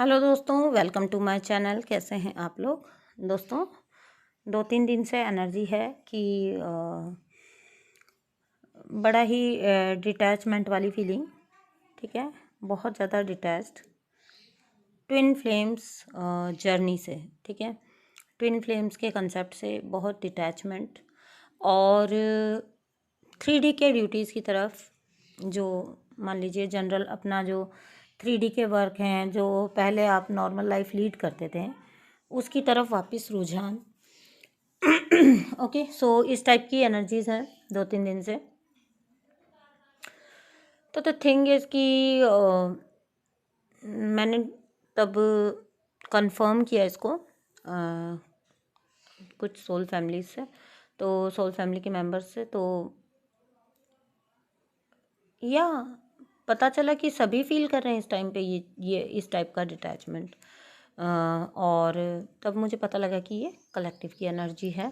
Hello दोस्तों, welcome to my channel. कैसे हैं आप लोग दोस्तों? 2-3 दिन से एनर्जी है कि बड़ा ही डिटैचमेंट वाली फीलिंग, ठीक है, बहुत ज़्यादा डिटैच्ड ट्विन फ्लेम्स जर्नी से, ठीक है, ट्विन फ्लेम्स के कंसेप्ट से बहुत डिटैचमेंट और 3D के ड्यूटीज़ की तरफ, जो मान लीजिए जनरल अपना जो 3D के वर्क हैं, जो पहले आप नॉर्मल लाइफ लीड करते थे, उसकी तरफ वापस रुझान। ओके, सो इस टाइप की एनर्जीज़ हैं 2-3 दिन से। तो द थिंग इज़ कि मैंने तब कंफर्म किया इसको कुछ सोल फैमिलीज से, तो सोल फैमिली के मेंबर्स से, तो या पता चला कि सभी फील कर रहे हैं इस टाइम पे ये इस टाइप का डिटैचमेंट। और तब मुझे पता लगा कि ये कलेक्टिव की एनर्जी है।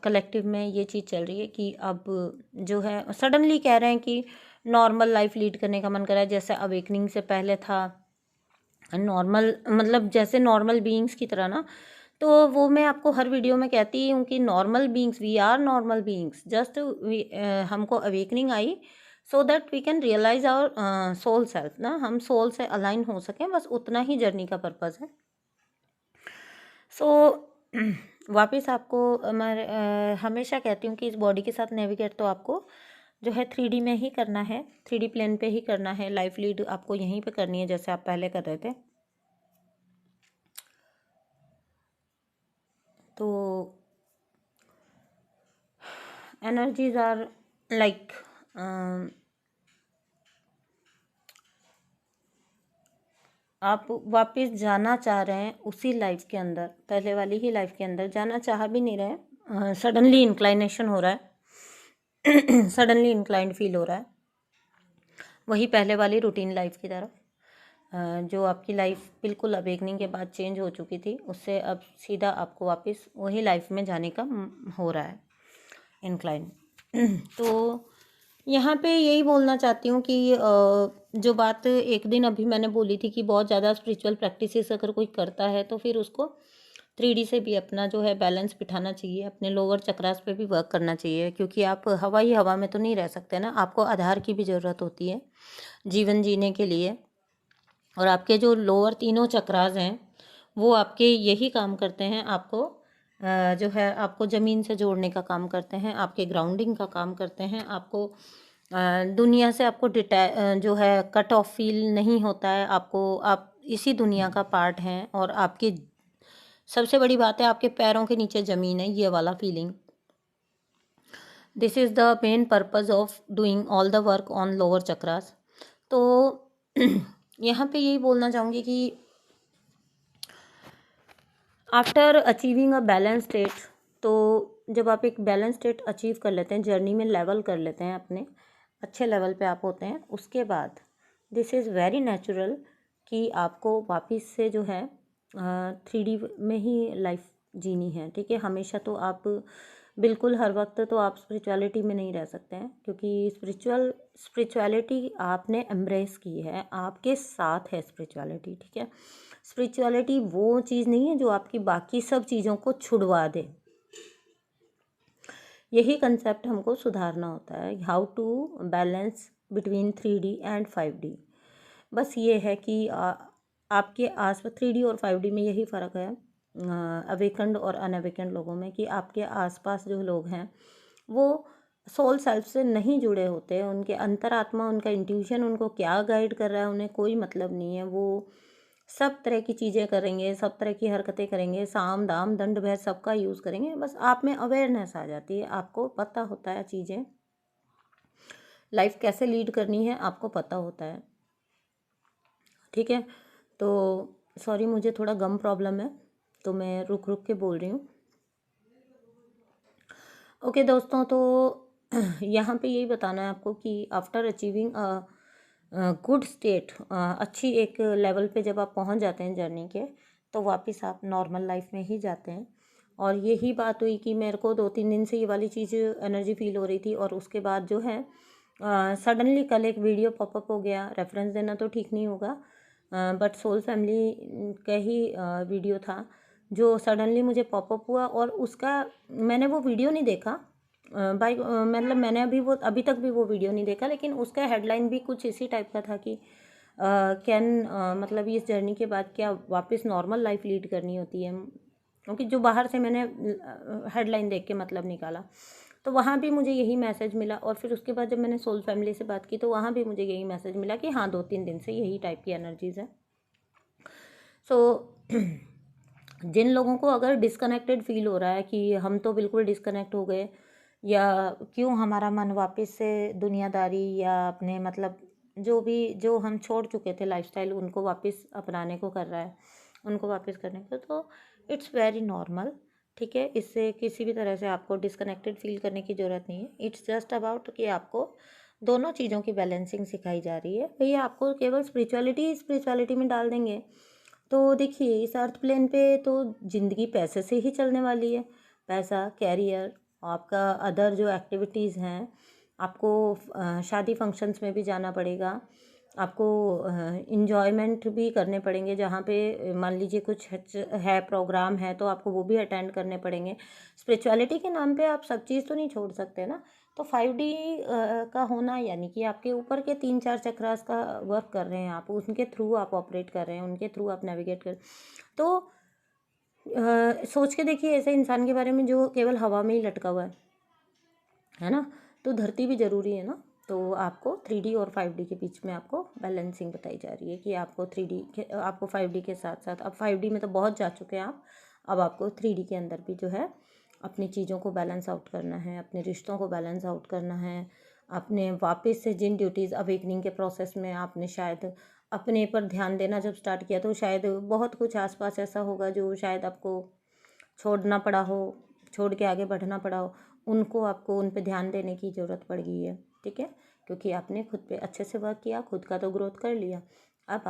कलेक्टिव में ये चीज़ चल रही है कि अब जो है सडनली कह रहे हैं कि नॉर्मल लाइफ लीड करने का मन कर रहा है, जैसे अवेकनिंग से पहले था नॉर्मल, मतलब जैसे नॉर्मल बीइंग्स की तरह ना। तो वो मैं आपको हर वीडियो में कहती हूँ कि normal beings, we are normal beings, just हमको awakening I so that we can realize our soul self ना, हम सोल से अलाइन हो सकें, बस उतना ही जर्नी का पर्पज़ है। सो वापस आपको मैं हमेशा कहती हूँ कि इस बॉडी के साथ नेविगेट तो आपको जो है 3D में ही करना है, 3D प्लेन पे ही करना है। लाइफ लीड आपको यहीं पे करनी है जैसे आप पहले कर रहे थे। तो एनर्जीज आर लाइक आप वापस जाना चाह रहे हैं उसी लाइफ के अंदर, पहले वाली ही लाइफ के अंदर जाना चाह भी नहीं रहे। सडनली इंक्लाइनेशन हो रहा है, सडनली इंक्लाइंड फील हो रहा है वही पहले वाली रूटीन लाइफ की तरफ, जो आपकी लाइफ बिल्कुल अवेकनिंग के बाद चेंज हो चुकी थी, उससे अब सीधा आपको वापस वही लाइफ में जाने का हो रहा है इंक्लाइन। तो यहाँ पे यही बोलना चाहती हूँ कि जो बात एक दिन अभी मैंने बोली थी कि बहुत ज़्यादा स्पिरिचुअल प्रैक्टिसेस अगर कोई करता है तो फिर उसको 3D से भी अपना जो है बैलेंस बिठाना चाहिए, अपने लोअर चक्रास पे भी वर्क करना चाहिए, क्योंकि आप हवा ही हवा में तो नहीं रह सकते ना, आपको आधार की भी ज़रूरत होती है जीवन जीने के लिए। और आपके जो लोअर तीनों चक्रास हैं वो आपके यही काम करते हैं, आपको जो है आपको ज़मीन से जोड़ने का काम करते हैं, आपके ग्राउंडिंग का काम करते हैं, आपको दुनिया से आपको जो है कट ऑफ फील नहीं होता है, आपको आप इसी दुनिया का पार्ट हैं। और आपकी सबसे बड़ी बात है आपके पैरों के नीचे ज़मीन है, ये वाला feeling. This is the main purpose of doing all the work on lower chakras. तो यहाँ पे यही बोलना चाहूँगी कि after achieving a balance state, तो जब आप एक बैलेंस स्टेट अचीव कर लेते हैं, जर्नी में लेवल कर लेते हैं, अपने अच्छे लेवल पे आप होते हैं, उसके बाद दिस इज़ वेरी नेचुरल कि आपको वापस से जो है 3D में ही लाइफ जीनी है, ठीक है। हमेशा तो आप बिल्कुल हर वक्त तो आप स्पिरिचुअलिटी में नहीं रह सकते हैं, क्योंकि स्पिरिचुअलिटी आपने एम्ब्रेस की है, आपके साथ है स्पिरिचुअलिटी, ठीक है। स्पिरिचुअलिटी वो चीज़ नहीं है जो आपकी बाकी सब चीज़ों को छुड़वा दे। यही कंसेप्ट हमको सुधारना होता है, how to balance between 3D and 5D। बस ये है कि आपके आस पास 3D और 5D में यही फ़र्क है अवेकन्ड और अनअवेकन्ड लोगों में, कि आपके आसपास जो लोग हैं वो सोल सेल्फ से नहीं जुड़े होते, उनके अंतरात्मा, उनका इंट्यूशन उनको क्या गाइड कर रहा है उन्हें कोई मतलब नहीं है। वो सब तरह की चीज़ें करेंगे, सब तरह की हरकतें करेंगे, साम दाम दंड भेद सबका यूज़ करेंगे, बस आप में अवेयरनेस आ जाती है, आपको पता होता है चीज़ें, लाइफ कैसे लीड करनी है आपको पता होता है, ठीक है। तो सॉरी, मुझे थोड़ा गम प्रॉब्लम है तो मैं रुक रुक के बोल रही हूँ। ओके दोस्तों, तो यहाँ पे यही बताना है आपको कि आफ्टर अचीविंग गुड स्टेट, अच्छी एक लेवल पे जब आप पहुँच जाते हैं जर्नी के, तो वापस आप नॉर्मल लाइफ में ही जाते हैं। और यही बात हुई कि मेरे को 2-3 दिन से ये वाली चीज़ एनर्जी फील हो रही थी, और उसके बाद जो है सडनली कल एक वीडियो पॉपअप हो गया। रेफरेंस देना तो ठीक नहीं होगा, बट सोल फैमिली का ही वीडियो था जो सडनली मुझे पॉपअप हुआ, और उसका मैंने वो वीडियो नहीं देखा मतलब मैंने अभी तक भी वो वीडियो नहीं देखा, लेकिन उसका हेडलाइन भी कुछ इसी टाइप का था कि कैन मतलब इस जर्नी के बाद क्या वापस नॉर्मल लाइफ लीड करनी होती है, क्योंकि जो बाहर से मैंने हेडलाइन देख के मतलब निकाला, तो वहाँ भी मुझे यही मैसेज मिला। और फिर उसके बाद जब मैंने सोल फैमिली से बात की तो वहाँ भी मुझे यही मैसेज मिला कि हाँ 2-3 दिन से यही टाइप की एनर्जीज़ है। सो जिन लोगों को अगर डिस्कनेक्टेड फील हो रहा है कि हम तो बिल्कुल डिस्कनेक्ट हो गए, या क्यों हमारा मन वापस से दुनियादारी या अपने मतलब जो हम छोड़ चुके थे लाइफस्टाइल उनको वापस अपनाने को कर रहा है, उनको वापस करने को, तो इट्स वेरी नॉर्मल। ठीक है, इससे किसी भी तरह से आपको डिस्कनेक्टेड फील करने की ज़रूरत नहीं है। इट्स जस्ट अबाउट कि आपको दोनों चीज़ों की बैलेंसिंग सिखाई जा रही है। भैया आपको केवल स्पिरिचुअलिटी में डाल देंगे तो देखिए इस अर्थ प्लेन पे तो ज़िंदगी पैसे से ही चलने वाली है। पैसा, कैरियर, आपका अदर जो एक्टिविटीज़ हैं, आपको शादी फंक्शंस में भी जाना पड़ेगा, आपको इन्जॉयमेंट भी करने पड़ेंगे, जहाँ पे मान लीजिए कुछ है प्रोग्राम है तो आपको वो भी अटेंड करने पड़ेंगे। स्पिरिचुअलिटी के नाम पे आप सब चीज़ तो नहीं छोड़ सकते ना। तो 5D का होना यानी कि आपके ऊपर के 3-4 चक्रास का वर्क कर रहे हैं आप, उनके थ्रू आप ऑपरेट कर रहे हैं, उनके थ्रू आप नेविगेट कर, तो सोच के देखिए ऐसे इंसान के बारे में जो केवल हवा में ही लटका हुआ है ना। तो धरती भी ज़रूरी है ना। तो आपको 3D और 5D के बीच में आपको बैलेंसिंग बताई जा रही है कि आपको 3D के आपको 5D के साथ साथ, अब 5D में तो बहुत जा चुके हैं आप, अब आपको 3D के अंदर भी जो है अपनी चीज़ों को बैलेंस आउट करना है, अपने रिश्तों को बैलेंस आउट करना है, अपने वापस से जिन ड्यूटीज़ अवेकनिंग के प्रोसेस में आपने शायद अपने पर ध्यान देना जब स्टार्ट किया तो शायद बहुत कुछ आसपास ऐसा होगा जो शायद आपको छोड़ना पड़ा हो, छोड़ के आगे बढ़ना पड़ा हो, उनको आपको उन पे ध्यान देने की ज़रूरत पड़ गई है। ठीक है, क्योंकि आपने खुद पे अच्छे से वर्क किया, खुद का तो ग्रोथ कर लिया, अब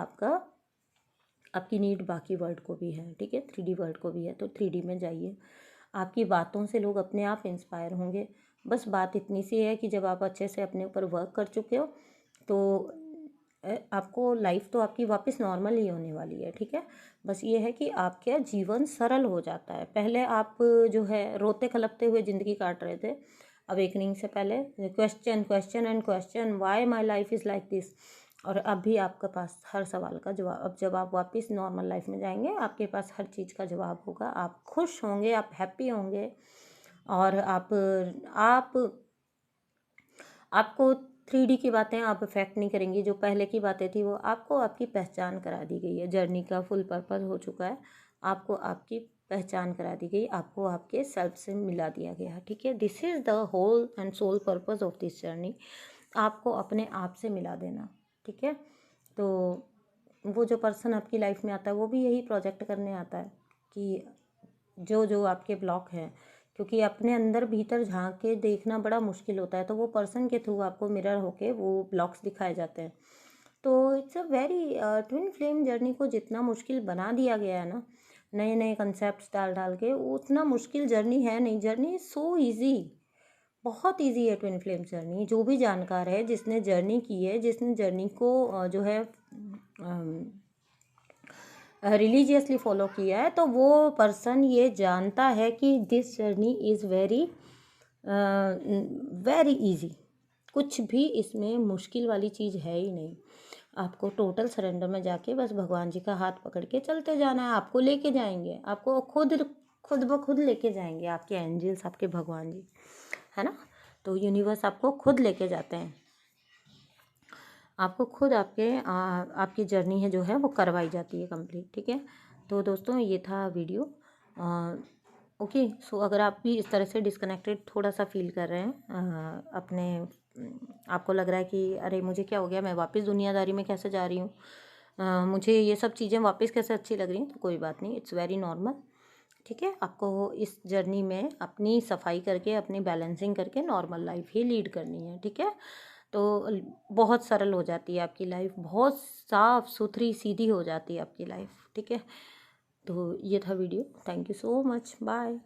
आपकी नीड बाकी वर्ल्ड को भी है। ठीक है, 3D वर्ल्ड को भी है, तो 3D में जाइए। आपकी बातों से लोग अपने आप इंस्पायर होंगे। बस बात इतनी सी है कि जब आप अच्छे से अपने ऊपर वर्क कर चुके हो तो आपको लाइफ तो आपकी वापस नॉर्मल ही होने वाली है। ठीक है, बस ये है कि आपका जीवन सरल हो जाता है। पहले आप जो है रोते खलपते हुए ज़िंदगी काट रहे थे अवेकनिंग से पहले, question question and question, why my life is like this, और अभी आपके पास हर सवाल का जवाब। अब जब आप वापस नॉर्मल लाइफ में जाएंगे आपके पास हर चीज़ का जवाब होगा, आप खुश होंगे, आप हैप्पी होंगे, और आपको 3D की बातें आप अफेक्ट नहीं करेंगी। जो पहले की बातें थी वो आपको आपकी पहचान करा दी गई है, जर्नी का फुल पर्पस हो चुका है, आपको आपकी पहचान करा दी गई, आपको आपके सेल्फ से मिला दिया गया। ठीक है, this is the whole and sole purpose of this journey, आपको अपने आप से मिला देना। ठीक है, तो वो जो पर्सन आपकी लाइफ में आता है वो भी यही प्रोजेक्ट करने आता है कि जो आपके ब्लॉक हैं, क्योंकि अपने अंदर भीतर झांक के देखना बड़ा मुश्किल होता है, तो वो पर्सन के थ्रू आपको मिरर होके वो ब्लॉक्स दिखाए जाते हैं। तो it's a very twin flame journey को जितना मुश्किल बना दिया गया है ना, नए नए कंसेप्ट डाल डाल के, उतना मुश्किल जर्नी है नहीं। जर्नी इज़ सो ईजी, बहुत ईजी है ट्विन फ्लेम जर्नी। जो भी जानकार है, जिसने जर्नी की है, जिसने जर्नी को जो है रिलीजियसली फॉलो किया है, तो वो पर्सन ये जानता है कि this journey is very very easy. कुछ भी इसमें मुश्किल वाली चीज़ है ही नहीं। आपको टोटल सरेंडर में जाके बस भगवान जी का हाथ पकड़ के चलते जाना है, आपको लेके जाएंगे, आपको खुद ब खुद लेके जाएंगे आपके एंजल्स, आपके भगवान जी, है ना। तो यूनिवर्स आपको खुद लेके जाते हैं, आपको खुद आपकी जर्नी है जो है वो करवाई जाती है कंप्लीट। ठीक है, तो दोस्तों ये था वीडियो। ओके, सो अगर आप भी इस तरह से डिस्कनेक्टेड थोड़ा सा फील कर रहे हैं अपने, आपको लग रहा है कि अरे मुझे क्या हो गया, मैं वापस दुनियादारी में कैसे जा रही हूँ, मुझे ये सब चीज़ें वापस कैसे अच्छी लग रही हैं, तो कोई बात नहीं, इट्स वेरी नॉर्मल। ठीक है, आपको इस जर्नी में अपनी सफाई करके, अपनी बैलेंसिंग करके नॉर्मल लाइफ ही लीड करनी है। ठीक है, तो बहुत सरल हो जाती है आपकी लाइफ, बहुत साफ सुथरी सीधी हो जाती है आपकी लाइफ। ठीक है, तो ये था video. Thank you so much, bye.